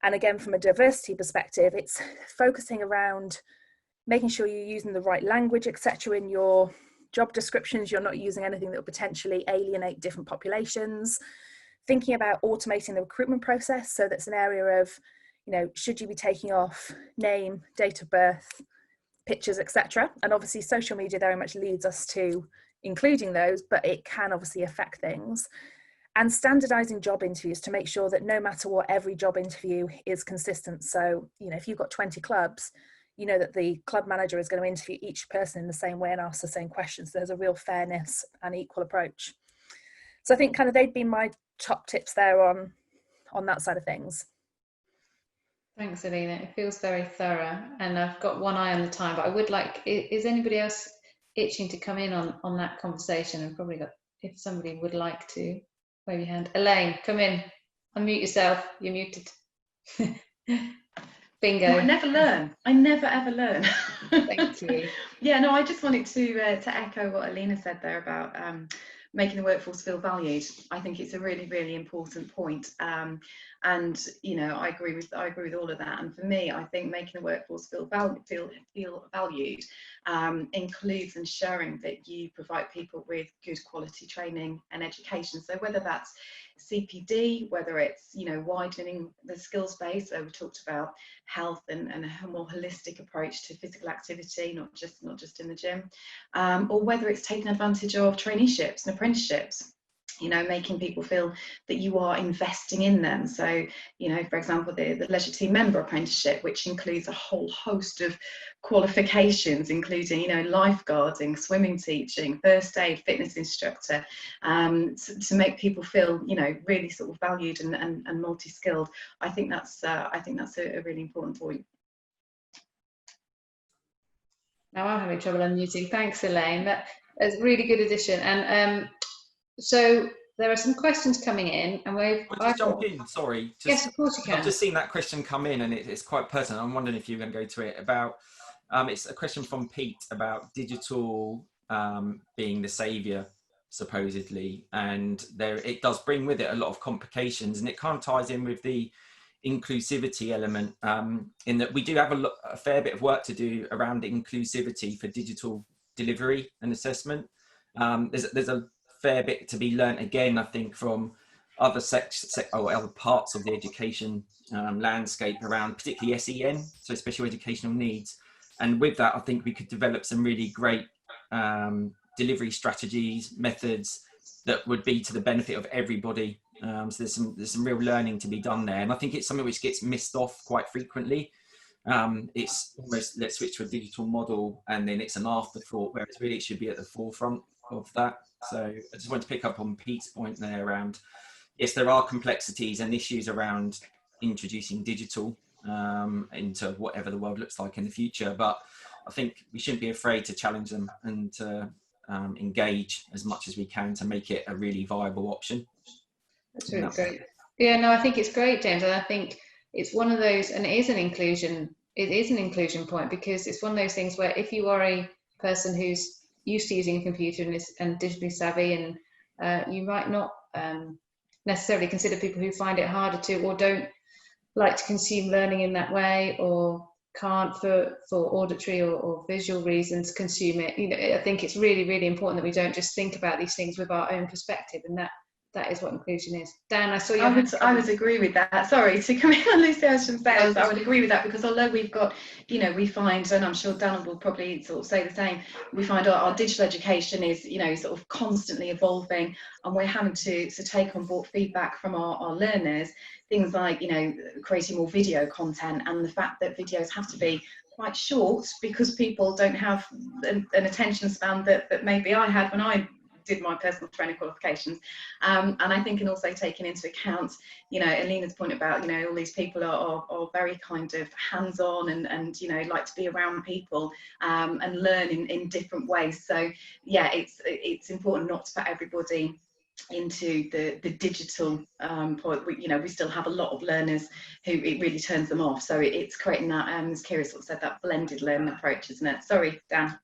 And again, from a diversity perspective, it's focusing around making sure you're using the right language, etc. in your job descriptions. You're not using anything that will potentially alienate different populations. Thinking about automating the recruitment process. So that's an area of, should you be taking off name, date of birth, pictures, etc. And obviously social media very much leads us to including those, but it can obviously affect things. And standardizing job interviews to make sure that no matter what, every job interview is consistent. So, if you've got 20 clubs, that the club manager is going to interview each person in the same way and ask the same questions. There's a real fairness and equal approach. So I think kind of they'd be my top tips there on that side of things. Thanks, Alina. It feels very thorough, and I've got one eye on the time, but I would like, is anybody else itching to come in on that conversation? And probably if somebody would like to, wave your hand. Elaine, come in, unmute yourself, you're muted. Bingo. No, I never learn. I never ever learn. Thank you. Yeah, no, I just wanted to echo what Alina said there about making the workforce feel valued. I think it's a really, really important point. And I agree with all of that. And for me, I think making the workforce feel valued includes ensuring that you provide people with good quality training and education. So whether that's CPD, whether it's widening the skills base. So we talked about health and a more holistic approach to physical activity, not just in the gym, or whether it's taking advantage of traineeships and apprenticeships. you know, making people feel that you are investing in them. So, you know, for example, the Leisure Team Member Apprenticeship, which includes a whole host of qualifications, including, you know, lifeguarding, swimming teaching, first aid, fitness instructor, to make people feel, you know, really sort of valued and multi-skilled. I think that's a really important point. Now I'm having trouble unmuting. Thanks, Elaine. That's a really good addition. And so there are some questions coming in, and I'll jump in. Sorry. Yes, of course you can. I've just seen that question come in, and it's quite personal. I'm wondering if you're going to go to it about. It's a question from Pete about digital being the saviour, supposedly, and it does bring with it a lot of complications, and it kind of ties in with the inclusivity element, in that we do have a fair bit of work to do around inclusivity for digital delivery and assessment. There's a fair bit to be learnt again, I think, from other other parts of the education landscape around particularly SEN, so special educational needs. And with that, I think we could develop some really great delivery strategies, methods that would be to the benefit of everybody. So there's some real learning to be done there, and I think it's something which gets missed off quite frequently. It's almost, let's switch to a digital model, and then it's an afterthought, whereas really it should be at the forefront of that. So I just want to pick up on Pete's point there around, yes, there are complexities and issues around introducing digital into whatever the world looks like in the future, but I think we shouldn't be afraid to challenge them and to engage as much as we can to make it a really viable option. That's really great. Yeah, no, I think it's great, James, and I think it's one of those, and it is an inclusion point, because it's one of those things where if you are a person who's used to using a computer and digitally savvy, and you might not necessarily consider people who find it harder to, or don't like to consume learning in that way, or can't for auditory or visual reasons consume it. You know, I think it's really, really important that we don't just think about these things with our own perspective, and that is what inclusion is. Dan, I saw you. I would agree with that. Sorry to come in on Lucy, I shouldn't say this. I would agree with that, because although we've got, you know, we find, and I'm sure Dan will probably sort of say the same, we find our digital education is, you know, sort of constantly evolving, and we're having to take on board feedback from our learners, things like, you know, creating more video content, and the fact that videos have to be quite short because people don't have an attention span that maybe I had when I did my personal training qualifications, and I think, and also taking into account, you know, Alina's point about, you know, all these people are very kind of hands-on and you know, like to be around people and learn in different ways. So yeah, it's important not to put everybody into the digital point. You know, we still have a lot of learners who it really turns them off, so it's creating that, as Kira sort of said, that blended learning approach, isn't it? Sorry, Dan.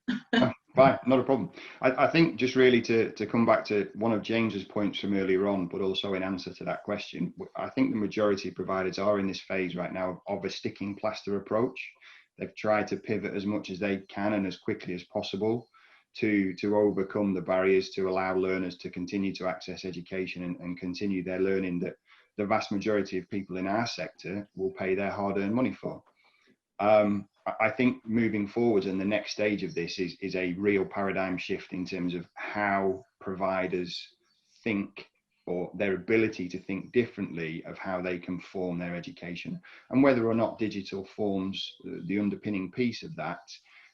Right, not a problem. I think just really to come back to one of James's points from earlier on, but also in answer to that question, I think the majority of providers are in this phase right now of a sticking plaster approach. They've tried to pivot as much as they can and as quickly as possible to overcome the barriers to allow learners to continue to access education and continue their learning that the vast majority of people in our sector will pay their hard-earned money for. I think moving forward, and the next stage of this is a real paradigm shift in terms of how providers think, or their ability to think differently of how they can form their education, and whether or not digital forms the underpinning piece of that.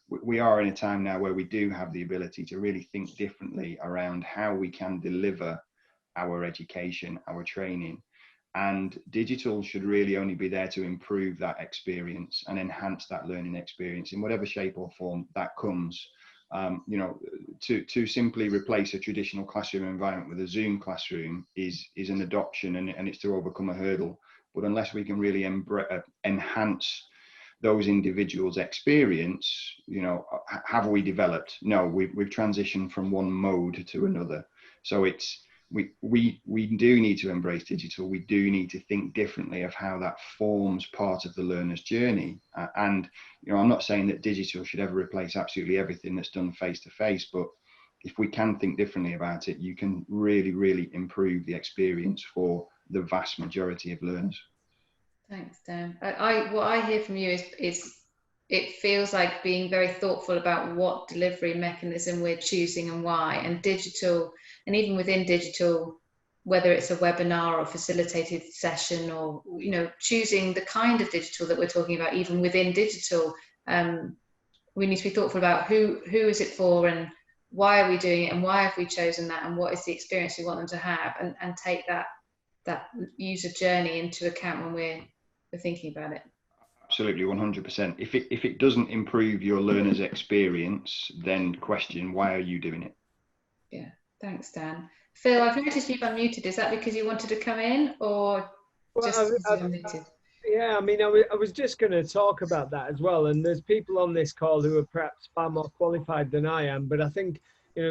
We are in a time now where we do have the ability to really think differently around how we can deliver our education, our training. And digital should really only be there to improve that experience and enhance that learning experience in whatever shape or form that comes. You know, to simply replace a traditional classroom environment with a Zoom classroom is an adoption, and it's to overcome a hurdle. But unless we can really enhance those individuals' experience, you know, have we developed? No, we've transitioned from one mode to another. So it's, we do need to embrace digital. We do need to think differently of how that forms part of the learner's journey. And, you know, I'm not saying that digital should ever replace absolutely everything that's done face to face, but if we can think differently about it, you can really, really improve the experience for the vast majority of learners. Thanks, Dan. What I hear from you is it feels like being very thoughtful about what delivery mechanism we're choosing and why, and digital, and even within digital, whether it's a webinar or a facilitated session, or choosing the kind of digital that we're talking about, even within digital, we need to be thoughtful about who is it for, and why are we doing it, and why have we chosen that, and what is the experience we want them to have, and take that user journey into account when we're thinking about it. Absolutely, 100%. If it doesn't improve your learner's experience, then question, why are you doing it? Yeah, thanks, Dan. Phil, I've noticed you've unmuted. Is that because you wanted to come in, or just unmuted? Yeah, I mean, I was just going to talk about that as well. And there's people on this call who are perhaps far more qualified than I am. But I think,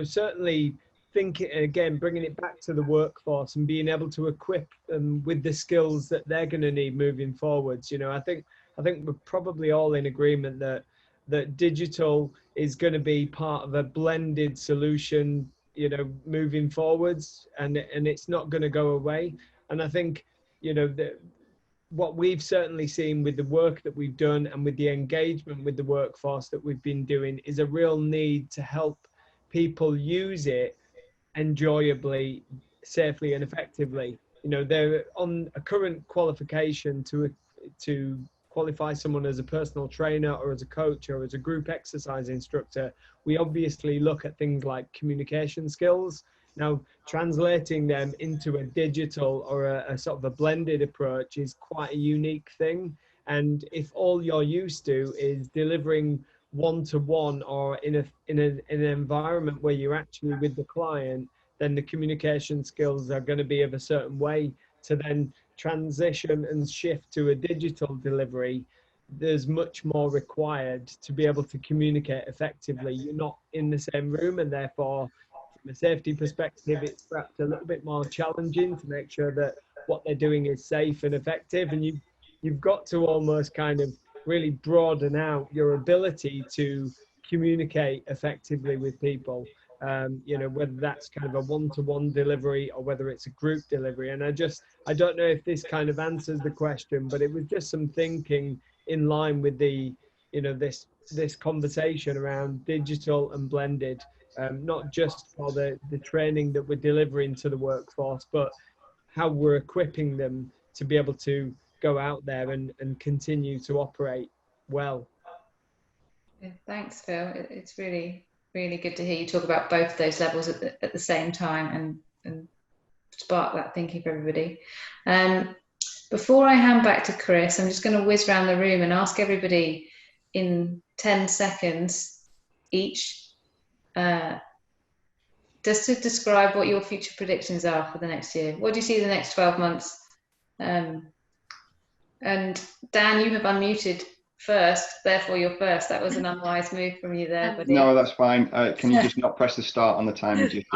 certainly thinking, again, bringing it back to the workforce and being able to equip them with the skills that they're going to need moving forwards. I think we're probably all in agreement that digital is going to be part of a blended solution, moving forwards, and it's not going to go away. And I think, what we've certainly seen with the work that we've done and with the engagement with the workforce that we've been doing is a real need to help people use it enjoyably, safely and effectively. They're on a current qualification to qualify someone as a personal trainer or as a coach or as a group exercise instructor. We obviously look at things like communication skills. Now, translating them into a digital or a sort of a blended approach is quite a unique thing. And if all you're used to is delivering one-to-one or in an environment where you're actually with the client, then the communication skills are going to be of a certain way. To then transition and shift to a digital delivery, there's much more required to be able to communicate effectively. You're not in the same room, and therefore, from a safety perspective, it's perhaps a little bit more challenging to make sure that what they're doing is safe and effective. And you've got to almost kind of really broaden out your ability to communicate effectively with people. Whether that's kind of a one-to-one delivery or whether it's a group delivery. And I don't know if this kind of answers the question, but it was just some thinking in line with the, this conversation around digital and blended, not just for the training that we're delivering to the workforce, but how we're equipping them to be able to go out there and continue to operate well. Yeah, thanks, Phil. It's really good to hear you talk about both those levels at the same time and spark that thinking for everybody. Before I hand back to Chris, I'm just going to whiz around the room and ask everybody in 10 seconds each just to describe what your future predictions are for the next year. What do you see the next 12 months? And Dan, you have unmuted first, therefore you're first. That was an unwise move from you there, buddy. No, that's fine. Can you just not press the start on the timer? Just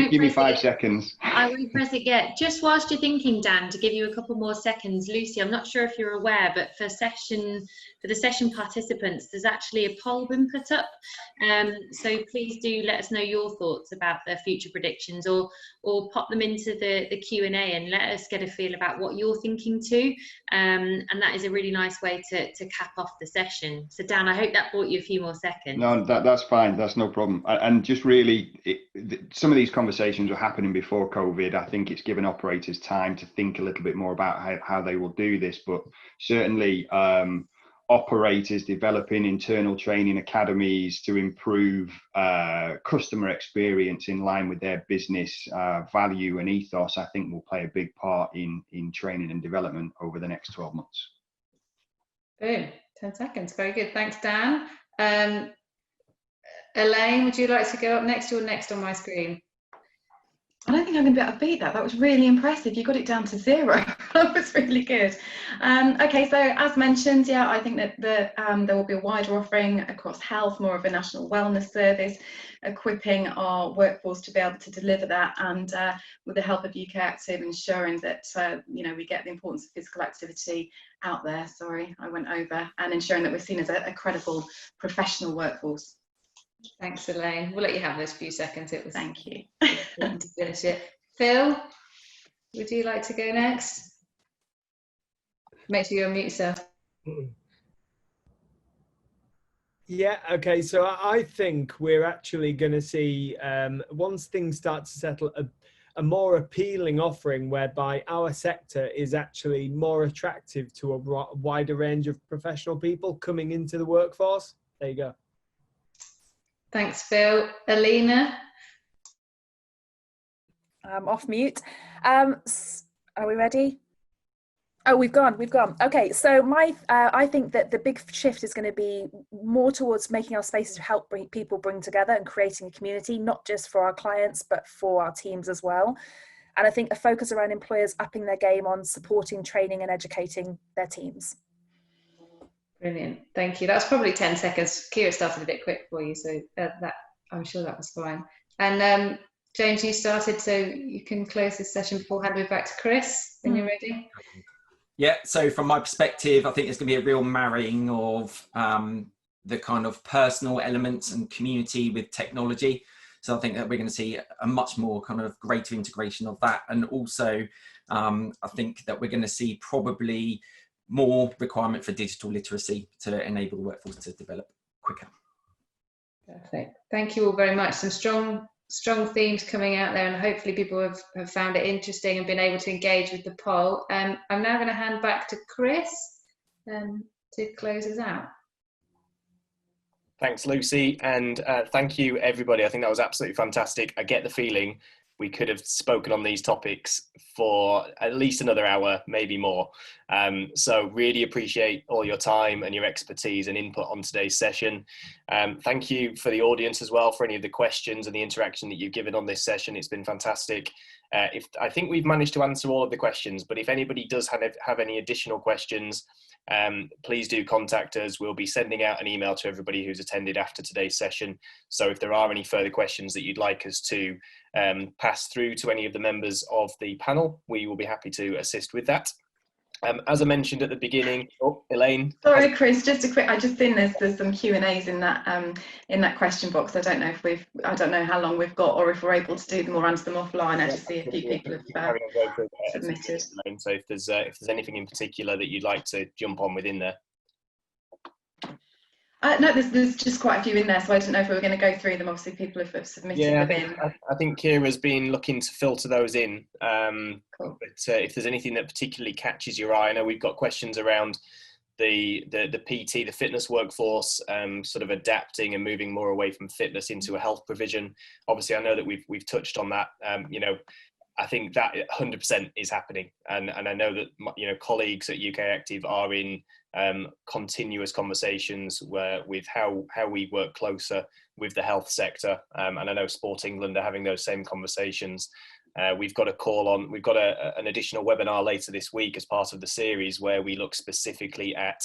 give me 5 seconds. I won't press it yet. Just whilst you're thinking, Dan, to give you a couple more seconds, Lucy, I'm not sure if you're aware, but for the session participants, there's actually a poll been put up. So please do let us know your thoughts about the future predictions, or pop them into the Q&A and let us get a feel about what you're thinking too. And that is a really nice way to cap off the session. So Dan, I hope that bought you a few more seconds. No, that's fine. That's no problem. And just really, some of these conversations were happening before COVID. I think it's given operators time to think a little bit more about how they will do this. But certainly, operators developing internal training academies to improve customer experience in line with their business value and ethos, I think will play a big part in training and development over the next 12 months. Boom, 10 seconds. Very good. Thanks, Dan. Elaine, would you like to go up next? You're next on my screen. I don't think I'm going to be able to beat that. That was really impressive. You got it down to 0. That was really good. Okay, so as mentioned, yeah, I think that there will be a wider offering across health, more of a national wellness service, equipping our workforce to be able to deliver that, and with the help of UK Active, ensuring that we get the importance of physical activity out there. Sorry, I went over, and ensuring that we're seen as a credible professional workforce. Thanks, Elaine. We'll let you have those few seconds. It was thank you. To finish it. Phil, would you like to go next? Make sure you unmute yourself. Yeah, okay, so I think we're actually going to see, once things start to settle, a more appealing offering whereby our sector is actually more attractive to a wider range of professional people coming into the workforce. There you go. Thanks, Phil. Alina? I'm off mute. Are we ready? Oh, we've gone. Okay, so I think that the big shift is going to be more towards making our spaces to help people bring together and creating a community, not just for our clients, but for our teams as well. And I think a focus around employers upping their game on supporting, training and educating their teams. Brilliant, thank you. That's probably 10 seconds. Kira started a bit quick for you, so that I'm sure that was fine. And James, you started, so you can close this session before handing it back to Chris when you're ready. Yeah, so from my perspective, I think there's going to be a real marrying of the kind of personal elements and community with technology. So I think that we're going to see a much more kind of greater integration of that. And also, I think that we're going to see probably more requirement for digital literacy to enable the workforce to develop quicker. Perfect. Thank you all very much. Some strong themes coming out there, and hopefully people have found it interesting and been able to engage with the poll. I'm now going to hand back to Chris to close us out. Thanks, Lucy, and thank you, everybody. I think that was absolutely fantastic. I get the feeling we could have spoken on these topics for at least another hour, maybe more. So really appreciate all your time and your expertise and input on today's session. Thank you for the audience as well for any of the questions and the interaction that you've given on this session. It's been fantastic. I think we've managed to answer all of the questions, but if anybody does have any additional questions, please do contact us. We'll be sending out an email to everybody who's attended after today's session. So if there are any further questions that you'd like us to pass through to any of the members of the panel, we will be happy to assist with that. As I mentioned at the beginning, Elaine. Sorry, Chris, just a quick. I just think there's some Q&As in that question box. I don't know if I don't know how long we've got, or if we're able to do them or answer them offline. I just see a few people have submitted. So if there's anything in particular that you'd like to jump on within there. No, there's just quite a few in there, so I didn't know if we were going to go through them. Obviously, people have submitted them in. I think Kira's been looking to filter those in. Cool. But if there's anything that particularly catches your eye, I know we've got questions around the PT, the fitness workforce, sort of adapting and moving more away from fitness into a health provision. Obviously, I know that we've touched on that. I think that 100% is happening, and I know that colleagues at UK Active are in continuous conversations with how we work closer with the health sector, and I know Sport England are having those same conversations. We've got an additional webinar later this week as part of the series where we look specifically at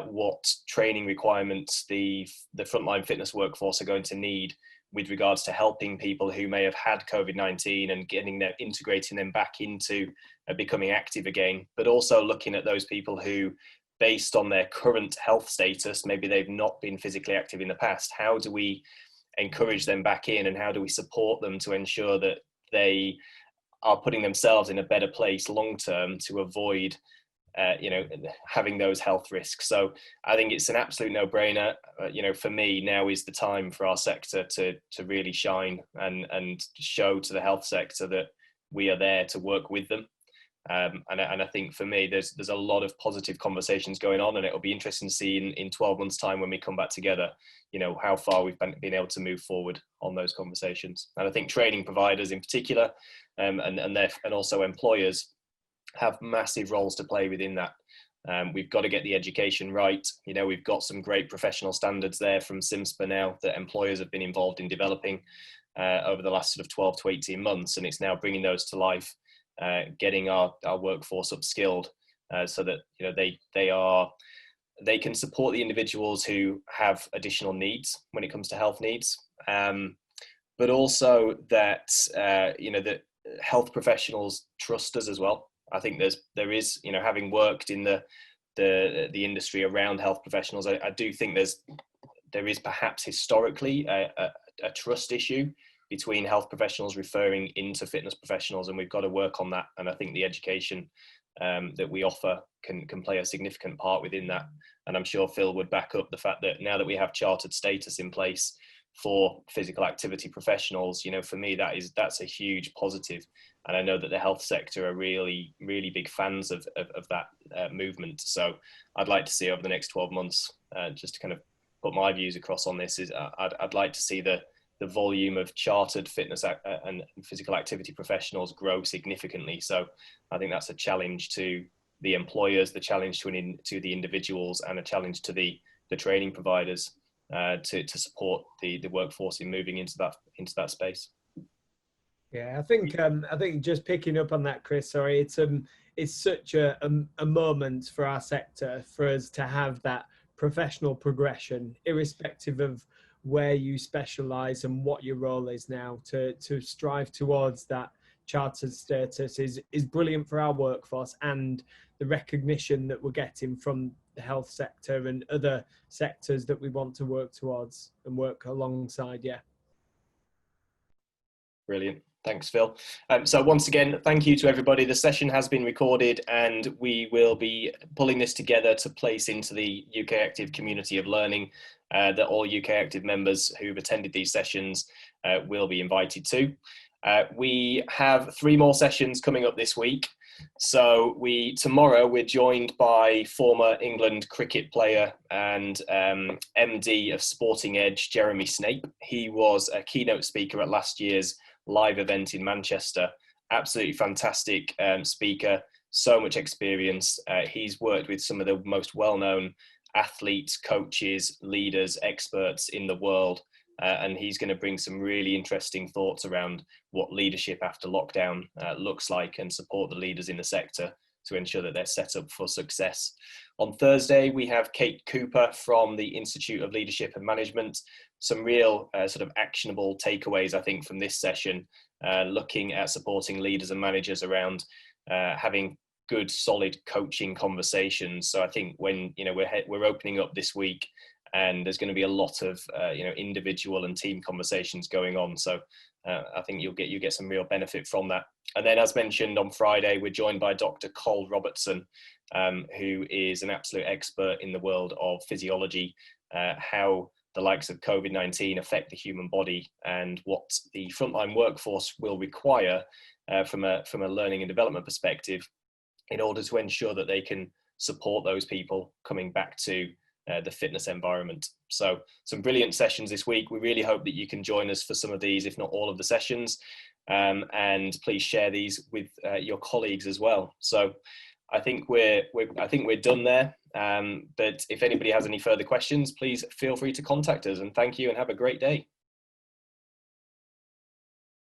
what training requirements the frontline fitness workforce are going to need with regards to helping people who may have had COVID-19 and integrating them back into becoming active again, but also looking at those people who, based on their current health status, maybe they've not been physically active in the past. How do we encourage them back in, and how do we support them to ensure that they are putting themselves in a better place long term to avoid having those health risks? So I think it's an absolute no-brainer. For me, now is the time for our sector to really shine and show to the health sector that we are there to work with them. And I think for me, there's a lot of positive conversations going on, and it'll be interesting to see in 12 months' time when we come back together, how far we've been able to move forward on those conversations. And I think training providers in particular, and also employers, have massive roles to play within that. We've got to get the education right. We've got some great professional standards there from CIMSPA now that employers have been involved in developing over the last sort of 12 to 18 months, and it's now bringing those to life, getting our workforce upskilled so that they can support the individuals who have additional needs when it comes to health needs, but also that that health professionals trust us as well. I think there is having worked in the industry around health professionals, I do think there is perhaps historically a trust issue between health professionals referring into fitness professionals, and we've got to work on that. And I think the education that we offer can play a significant part within that. And I'm sure Phil would back up the fact that now that we have chartered status in place, for physical activity professionals, you know, for me, that's a huge positive. And I know that the health sector are really, really big fans of that movement. So I'd like to see over the next 12 months, just to kind of put my views across on this, is I'd like to see the volume of chartered fitness and physical activity professionals grow significantly. So I think that's a challenge to the employers, the challenge to the individuals, and a challenge to the training providers to support the workforce in moving into that space. Yeah, I think just picking up on that, Chris. Sorry, it's such a moment for our sector for us to have that professional progression, irrespective of where you specialise and what your role is now. To strive towards that chartered status is brilliant for our workforce, and the recognition that we're getting from the health sector and other sectors that we want to work towards and work alongside. Yeah. Brilliant. Thanks, Phil. So once again, thank you to everybody. The session has been recorded, and we will be pulling this together to place into the UK Active community of learning that all UK Active members who've attended these sessions will be invited to. We have 3 more sessions coming up this week. So tomorrow we're joined by former England cricket player and MD of Sporting Edge, Jeremy Snape. He was a keynote speaker at last year's live event in Manchester. Absolutely fantastic speaker, so much experience. He's worked with some of the most well-known athletes, coaches, leaders, experts in the world. And he's going to bring some really interesting thoughts around what leadership after lockdown looks like, and support the leaders in the sector to ensure that they're set up for success. On Thursday, we have Kate Cooper from the Institute of Leadership and Management. Some real sort of actionable takeaways, I think, from this session, looking at supporting leaders and managers around having good, solid coaching conversations. So I think when, you know, we're opening up this week, and there's going to be a lot of you know, individual and team conversations going on. So I think you'll get some real benefit from that. And then, as mentioned, on Friday, we're joined by Dr. Cole Robertson, who is an absolute expert in the world of physiology, how the likes of COVID-19 affect the human body, and what the frontline workforce will require from a learning and development perspective in order to ensure that they can support those people coming back to the fitness environment. So some brilliant sessions this week. We really hope that you can join us for some of these, if not all of the sessions, and please share these with your colleagues as well. So I think we're done there. But if anybody has any further questions, please feel free to contact us, and thank you and have a great day.